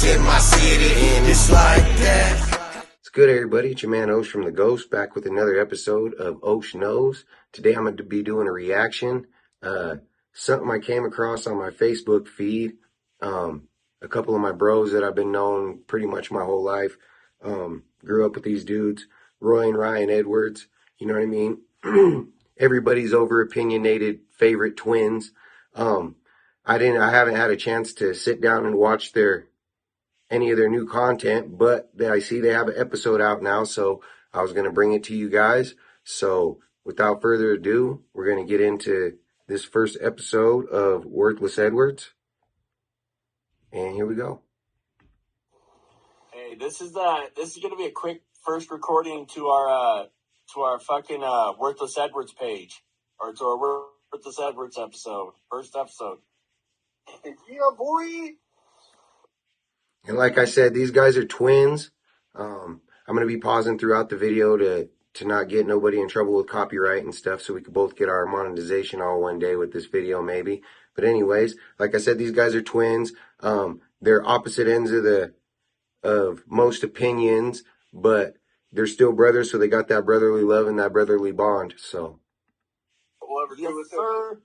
in my city, and it's like that. It's good, everybody. It's your man Osh from The Ghost, back with another episode of Osh Knows. Today I'm going to be doing a reaction. Something I came across on my Facebook feed. A couple of my bros that I've been known pretty much my whole life. Grew up with these dudes, Roy and Ryan Edwards. You know what I mean? Everybody's over opinionated favorite twins. I haven't had a chance to sit down and watch any of their new content, but I see they have an episode out now, so I was going to bring it to you guys. So without further ado, we're going to get into this first episode of Worthless Edwards. And here we go. Hey, this is going to be a quick first recording to our fucking Worthless Edwards page, or to our Worthless Edwards episode, first episode. Yeah, boy. And like I said, these guys are twins. I'm going to be pausing throughout the video to not get nobody in trouble with copyright and stuff, so we could both get our monetization all one day with this video maybe. But anyways, like I said, these guys are twins. They're opposite ends of most opinions, but they're still brothers, so they got that brotherly love and that brotherly bond. So Yes, sir.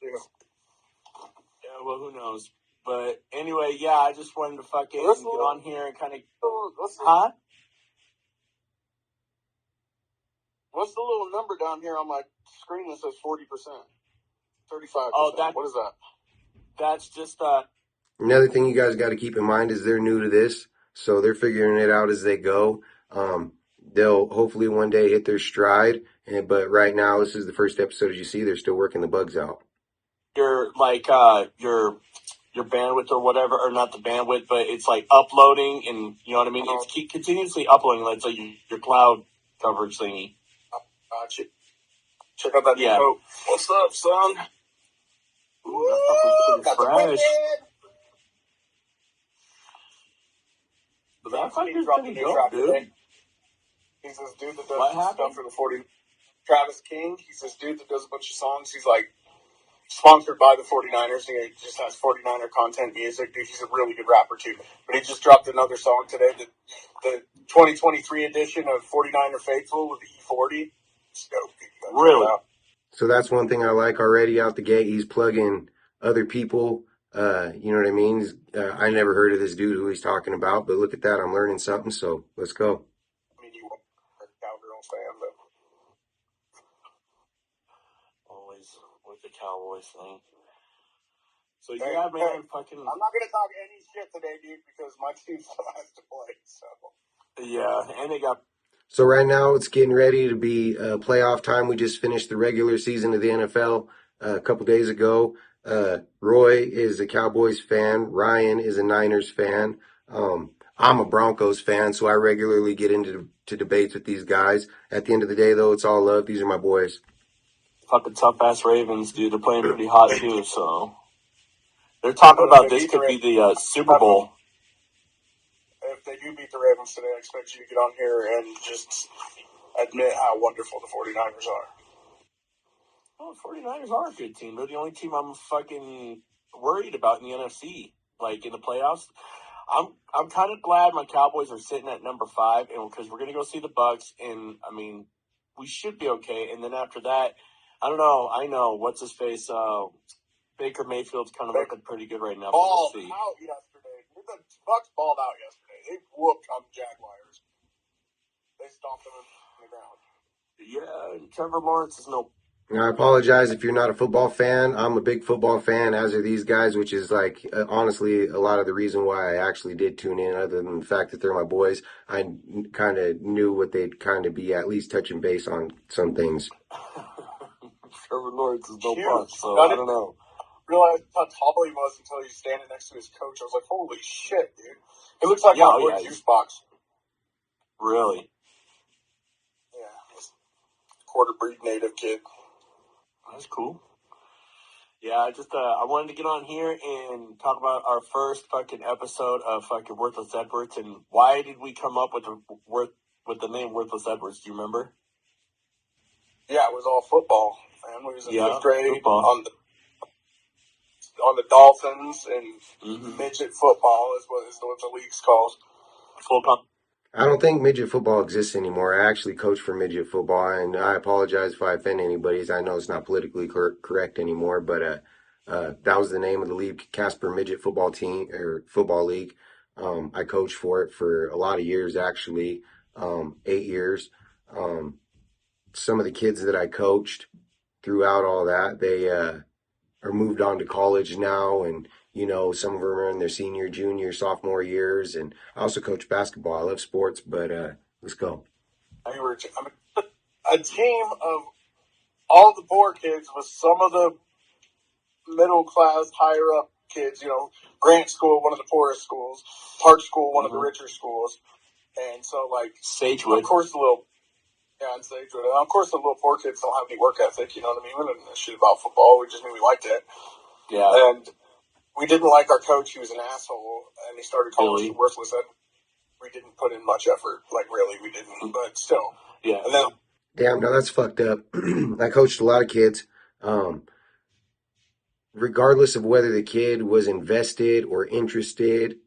Yeah, well, who knows? But anyway, yeah, I just wanted to fucking get on here and kind of... Huh? What's the little number down here on my screen that says 40%? 35%. Oh, what is that? That's just... Another thing you guys got to keep in mind is they're new to this, so they're figuring it out as they go. They'll hopefully one day hit their stride, but right now, this is the first episode. As you see, they're still working the bugs out. Your bandwidth or whatever, or not the bandwidth, but it's like uploading, and you know what I mean? It's continuously uploading, like your cloud coverage thingy. Check out that new coat. What's up, son? Ooh, got fresh. But that fucker's pretty dope, dude. He's this dude that does stuff for the 40. Travis King. He's this dude that does a bunch of songs. He's like sponsored by the 49ers. He just has 49er content music. Dude, he's a really good rapper too. But he just dropped another song today. The 2023 edition of 49er Faithful with the E40. It's dope. Really? So that's one thing I like already out the gate. He's plugging other people. You know what I mean? I never heard of this dude who he's talking about, but look at that. I'm learning something, so let's go. I mean, you are a Cowgirls fan, but always with the Cowboys thing. So yeah, man, fucking... I'm not gonna talk any shit today, dude, because my team still has to play, so... Yeah, and they got... So right now it's getting ready to be playoff time. We just finished the regular season of the NFL a couple days ago. Roy is a Cowboys fan. Ryan is a Niners fan. I'm a Broncos fan, so I regularly get into debates with these guys. At the end of the day, though, it's all love. These are my boys. Fucking tough-ass Ravens, dude. They're playing pretty hot, too, so... They're talking about this could be the Super Bowl. If they do beat the Ravens today, I expect you to get on here and just admit how wonderful the 49ers are. Well, the 49ers are a good team. They're the only team I'm fucking worried about in the NFC. Like, in the playoffs. I'm kind of glad my Cowboys are sitting at number 5, and because we're going to go see the Bucs, and, I mean, we should be okay. And then after that, I don't know. I know. What's his face? Baker Mayfield's kind of looking pretty good right now. Balled out yesterday. The Bucs balled out yesterday. They whooped on the Jaguars. They stomped them on the ground. Yeah, and Trevor Lawrence is no... I apologize if you're not a football fan. I'm a big football fan, as are these guys, which is like, honestly, a lot of the reason why I actually did tune in, other than the fact that they're my boys. I kind of knew what they'd kind of be, at least touching base on some things. Trevor Lawrence is no punch, so I don't know. Realized how tall he was until he was standing next to his coach. I was like, holy shit, dude. It looks like my juice box. Really? Yeah. Quarter breed native kid. That's cool. Yeah, I wanted to get on here and talk about our first fucking episode of fucking Worthless Edwards, and why did we come up with the name Worthless Edwards? Do you remember? Yeah, it was all football. Man, we was in 5th grade on on the Dolphins, and Mm-hmm. midget football is what the league's called. Full pump. I don't think midget football exists anymore. I actually coach for midget football, and I apologize if I offend anybody. I know it's not politically correct anymore, but that was the name of the league, Casper Midget Football Team or Football League. I coached for it for a lot of years, actually, 8 years. Some of the kids that I coached throughout all that, they are moved on to college now, and some of them are in their senior, junior, sophomore years. And I also coach basketball. I love sports, but let's go. A team of all the poor kids with some of the middle class, higher up kids. Grant School, one of the poorest schools. Park School, one of the richer schools. And so, Sagewood. of course, and Sagewood. And of course, the little poor kids don't have any work ethic. You know what I mean? We didn't know shit about football. We just knew we liked it. Yeah. And we didn't like our coach. He was an asshole, and he started calling us worthless. We didn't put in much effort. Really, we didn't. But still. Yeah. And then, damn, no, that's fucked up. I coached a lot of kids. Regardless of whether the kid was invested or interested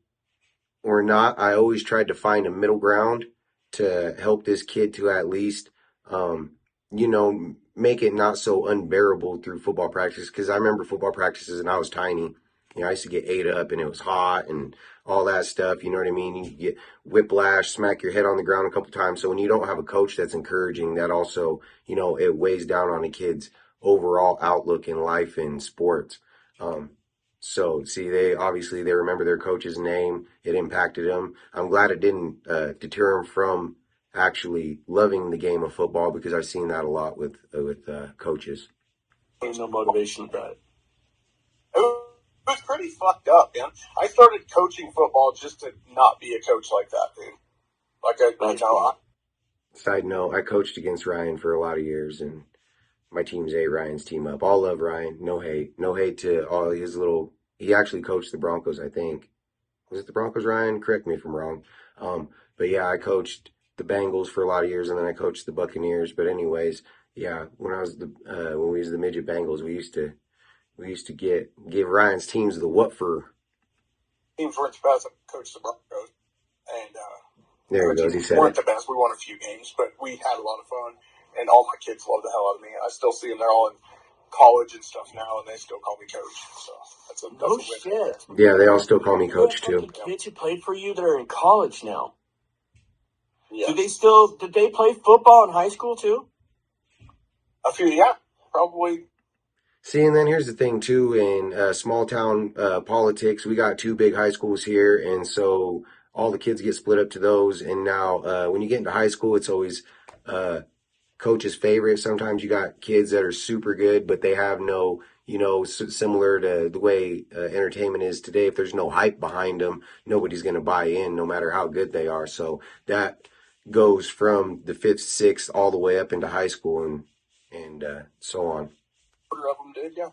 or not, I always tried to find a middle ground to help this kid to at least, make it not so unbearable through football practice. Because I remember football practices and I was tiny. I used to get ate up and it was hot and all that stuff. You know what I mean? You get whiplash, smack your head on the ground a couple times. So when you don't have a coach that's encouraging, that also, it weighs down on a kid's overall outlook in life and sports. So see, they remember their coach's name. It impacted them. I'm glad it didn't deter them from actually loving the game of football, because I've seen that a lot with coaches. There's no motivation with that. It was pretty fucked up, man. I started coaching football just to not be a coach like that, dude. Side note, I coached against Ryan for a lot of years, and my team's Ryan's team up. All love Ryan. No hate. No hate to all his little... He actually coached the Broncos, I think. Was it the Broncos, Ryan? Correct me if I'm wrong. But yeah, I coached the Bengals for a lot of years, and then I coached the Buccaneers. But anyways, yeah, when we was the midget Bengals, we used to give Ryan's teams the what for. Teams weren't the best. I coached the Broncos, and there he goes. He said weren't it. the best. We won a few games, but we had a lot of fun, and all my kids love the hell out of me. I still see them. They're all in college and stuff now, and they still call me coach. So that's a win. Shit. Yeah, they all still call me coach too. Kids who played for you that are in college now. Yeah. Did they play football in high school too? A few, yeah, probably. See, and then here's the thing too, in small town politics, we got 2 big high schools here, and so all the kids get split up to those. And now when you get into high school, it's always coach's favorite. Sometimes you got kids that are super good, but they have no, similar to the way entertainment is today. If there's no hype behind them, nobody's going to buy in, no matter how good they are. So that goes from the 5th, 6th, all the way up into high school and so on. Quarter of them did, yeah.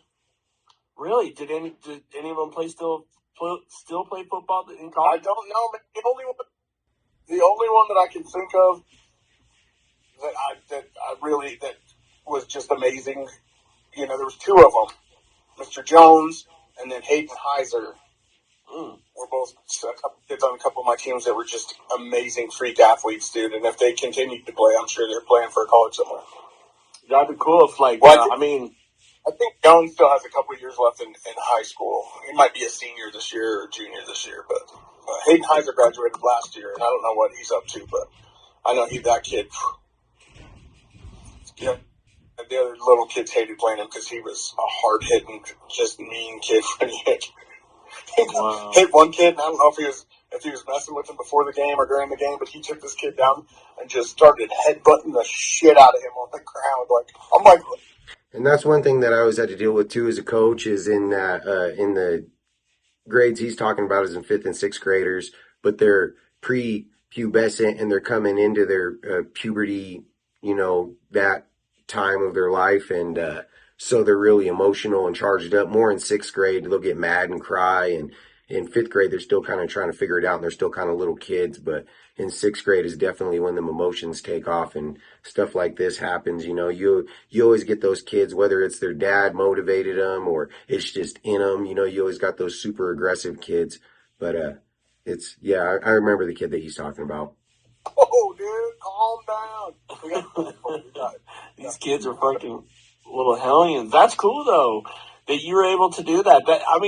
Really? Did any of them still play football in I college? don't know, man. The only one that I can think of that was just amazing. There was 2 of them, Mr. Jones and then Hayden Heiser. We're both a couple kids on a couple of my teams that were just amazing freak athletes, dude. And if they continued to play, I'm sure they're playing for a college somewhere. That'd be cool if, I think Jones still has a couple of years left in high school. He might be a senior this year or junior this year, but Hayden Heiser graduated last year, and I don't know what he's up to, but I know that kid. Yeah, the other little kids hated playing him because he was a hard-hitting, just mean kid when he hit. Wow. Hit one kid, and I don't know if he was messing with him before the game or during the game, but he took this kid down and just started headbutting the shit out of him on the ground. I'm like. And that's one thing that I always had to deal with too as a coach, is in that in the grades he's talking about is in 5th and 6th graders, but they're pre-pubescent and they're coming into their puberty, that time of their life, and so they're really emotional and charged up. More in 6th grade, they'll get mad and cry, and in fifth grade, they're still kind of trying to figure it out and they're still kind of little kids. But in sixth grade is definitely when the emotions take off and stuff like this happens. You always get those kids, whether it's their dad motivated them or it's just in them, you always got those super aggressive kids. But, I remember the kid that he's talking about. Oh, dude, calm down. These kids are fucking little hellions. That's cool, though, that you were able to do that. How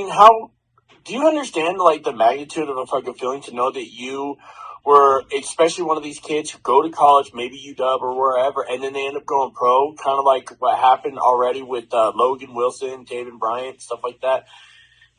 do you understand, like, the magnitude of a fucking feeling to know that you were, especially one of these kids who go to college, maybe UW or wherever, and then they end up going pro, kind of like what happened already with Logan Wilson, David Bryant, stuff like that?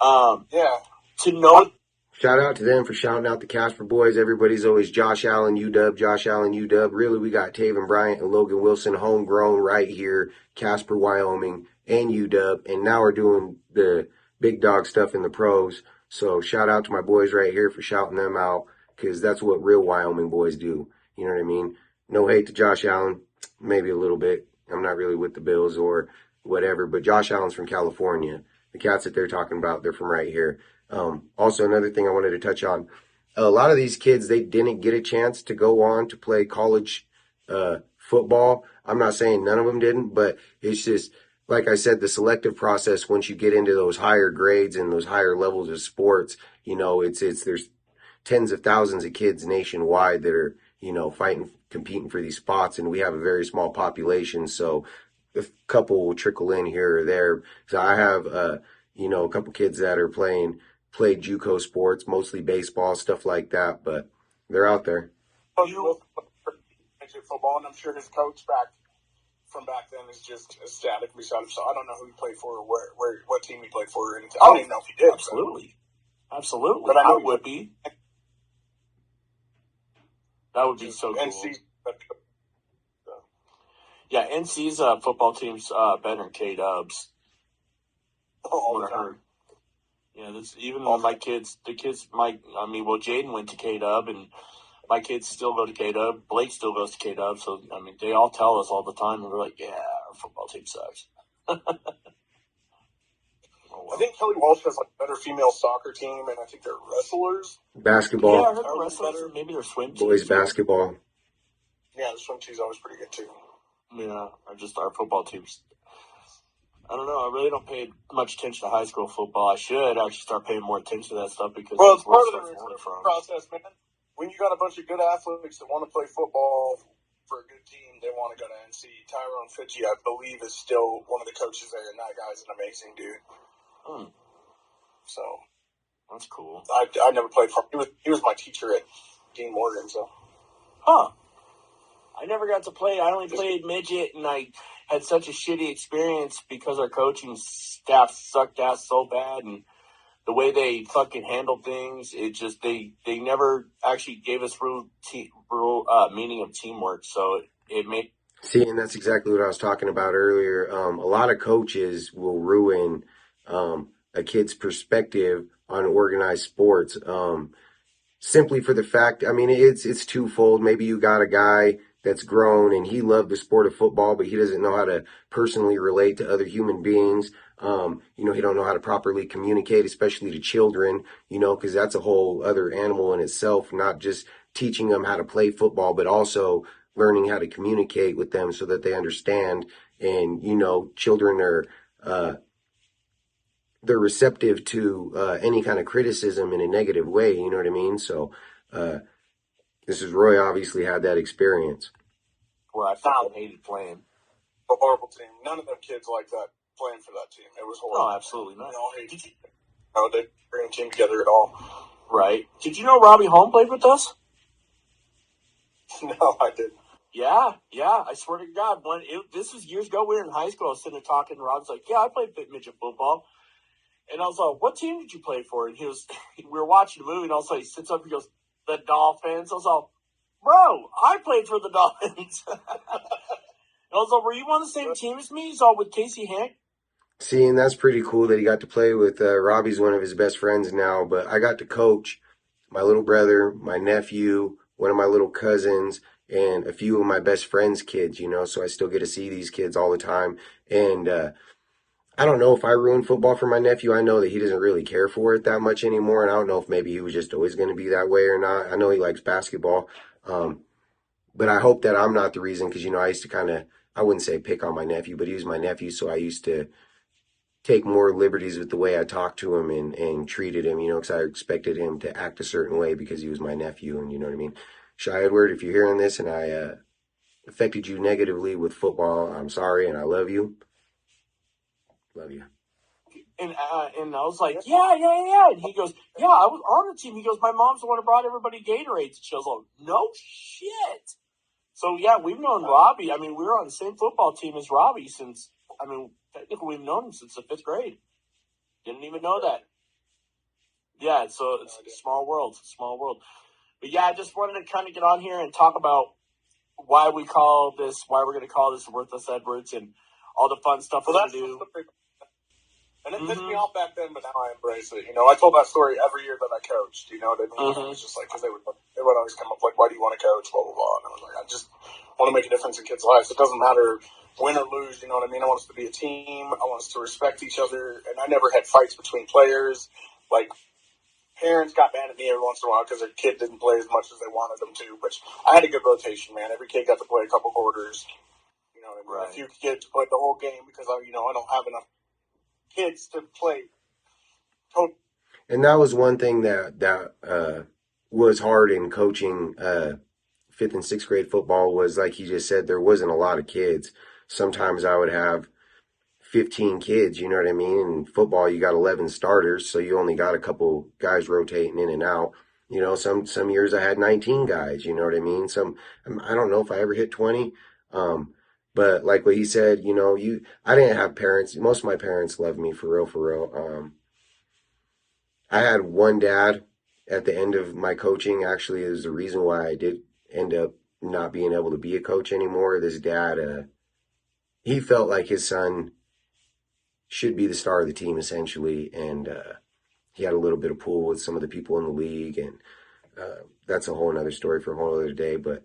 To know. Shout out to them for shouting out the Casper boys. Everybody's always Josh Allen, UW, Josh Allen, UW. Really, we got Taven Bryant and Logan Wilson homegrown right here, Casper, Wyoming, and UW. And now we're doing the big dog stuff in the pros. So shout out to my boys right here for shouting them out, because that's what real Wyoming boys do. You know what I mean? No hate to Josh Allen, maybe a little bit. I'm not really with the Bills or whatever, but Josh Allen's from California. The cats that they're talking about, they're from right here. Also, another thing I wanted to touch on, a lot of these kids, they didn't get a chance to go on to play college football. I'm not saying none of them didn't, but it's just, like I said, the selective process, once you get into those higher grades and those higher levels of sports, there's tens of thousands of kids nationwide that are, fighting, competing for these spots, and we have a very small population, so a couple will trickle in here or there. So I have, a couple kids that are played JUCO sports, mostly baseball, stuff like that, but they're out there. You football, and I'm sure his coach from back then is just ecstatic beside him. So I don't know who he played for or what team he played for or anything. I don't even know if he did. Absolutely. Absolutely. But I know it would be. That would be so cool. Yeah, NC's football team's better than K-Dubs. All the time. Yeah, even my kids, Jaden went to K-Dub, and my kids still go to K-Dub. Blake still goes to K-Dub, so, they all tell us all the time, and we're like, yeah, our football team sucks. I think Kelly Walsh has, a better female soccer team, and I think they're wrestlers. Basketball. Yeah, I heard the wrestlers, maybe they're swim teams. Boys basketball. Yeah, the swim team's always pretty good, too. Yeah, our football teams. I don't know. I really don't pay much attention to high school football. I should actually start paying more attention to that stuff because it's part of the process, man. When you got a bunch of good athletes that want to play football for a good team, they want to go to NC. Tyrone Fitchie, I believe, is still one of the coaches there, and that guy's an amazing dude. So that's cool. I never played for him. He was my teacher at Dean Morgan. So, I never got to play. I only played midget, and I had such a shitty experience because our coaching staff sucked ass so bad, and the way they fucking handled things, it just they never actually gave us real meaning of teamwork. So it made. See, and that's exactly what I was talking about earlier. A lot of coaches will ruin a kid's perspective on organized sports. Simply for the fact, it's twofold. Maybe you got a guy that's grown and he loved the sport of football, but he doesn't know how to personally relate to other human beings. He don't know how to properly communicate, especially to children, because that's a whole other animal in itself, not just teaching them how to play football, but also learning how to communicate with them so that they understand. And, children are, they're receptive to any kind of criticism in a negative way, you know what I mean? So, Mrs. Roy obviously had that experience. Where I fucking hated playing. A horrible team. None of them kids like that playing for that team. It was horrible. No, absolutely not. They all hated you. They bring a team together at all. Right. Did you know Robbie Holm played with us? No, I didn't. Yeah. I swear to God. This was years ago. We were in high school. I was sitting there talking, and Rob's like, yeah, I played midget football. And I was like, what team did you play for? And we were watching a movie, and also he sits up and goes, the Dolphins. I was like, bro, I played for the Dolphins. I was like, were you on the same team as me? He's all with Casey Hank. See, and that's pretty cool that he got to play with Robbie's one of his best friends now, but I got to coach my little brother, my nephew, one of my little cousins, and a few of my best friends' kids, so I still get to see these kids all the time. And I don't know if I ruined football for my nephew. I know that he doesn't really care for it that much anymore, and I don't know if maybe he was just always going to be that way or not. I know he likes basketball, but I hope that I'm not the reason because, I used to kind of, I wouldn't say pick on my nephew, but he was my nephew, so I used to take more liberties with the way I talked to him and treated him, because I expected him to act a certain way because he was my nephew, and you know what I mean? Shy Edward, if you're hearing this and I affected you negatively with football, I'm sorry, and I love you. Love you. And I was like, yeah. And he goes, yeah, I was on the team. He goes, my mom's the one who brought everybody Gatorades. And she was like, no shit. So, yeah, we've known Robbie. I mean, we were on the same football team as Robbie since, technically we've known him since the 5th grade. Didn't even know that. Yeah, so it's a small world. But, yeah, I just wanted to kind of get on here and talk about why we're going to call this Worthless Edwards and all the fun stuff we're going to do. And it pissed me off back then, but now I embrace it. I told that story every year that I coached. You know what I mean? It was just like, because they would always come up like, why do you want to coach? Blah, blah, blah. And I was like, I just want to make a difference in kids' lives. It doesn't matter win or lose. You know what I mean? I want us to be a team. I want us to respect each other. And I never had fights between players. Like, parents got mad at me every once in a while because their kid didn't play as much as they wanted them to. But I had a good rotation, man. Every kid got to play a couple quarters. You know what I mean? Right. A few kids played the whole game because I don't have enough kids to play. And that was one thing that was hard in coaching 5th and 6th grade football was, like you just said, there wasn't a lot of kids. Sometimes I would have 15 kids, you know what I mean? In football, you got 11 starters, so you only got a couple guys rotating in and out. Some years I had 19 guys, you know what I mean? I don't know if I ever hit 20. But like what he said, I didn't have parents. Most of my parents loved me for real. I had one dad at the end of my coaching. Actually, is the reason why I did end up not being able to be a coach anymore. This dad, he felt like his son should be the star of the team, essentially. And he had a little bit of pull with some of the people in the league. And that's a whole other story for a whole other day. But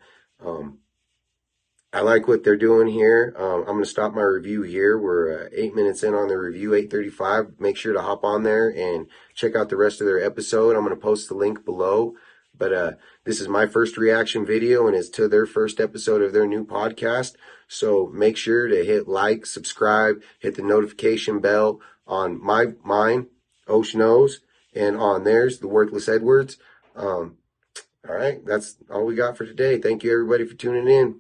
I like what they're doing here. I'm going to stop my review here. We're 8 minutes in on the review, 8:35. Make sure to hop on there and check out the rest of their episode. I'm going to post the link below. But this is my first reaction video, and it's to their first episode of their new podcast. So make sure to hit like, subscribe, hit the notification bell on mine, Osh Knows, and on theirs, the Worthless Edwards. All right, that's all we got for today. Thank you, everybody, for tuning in.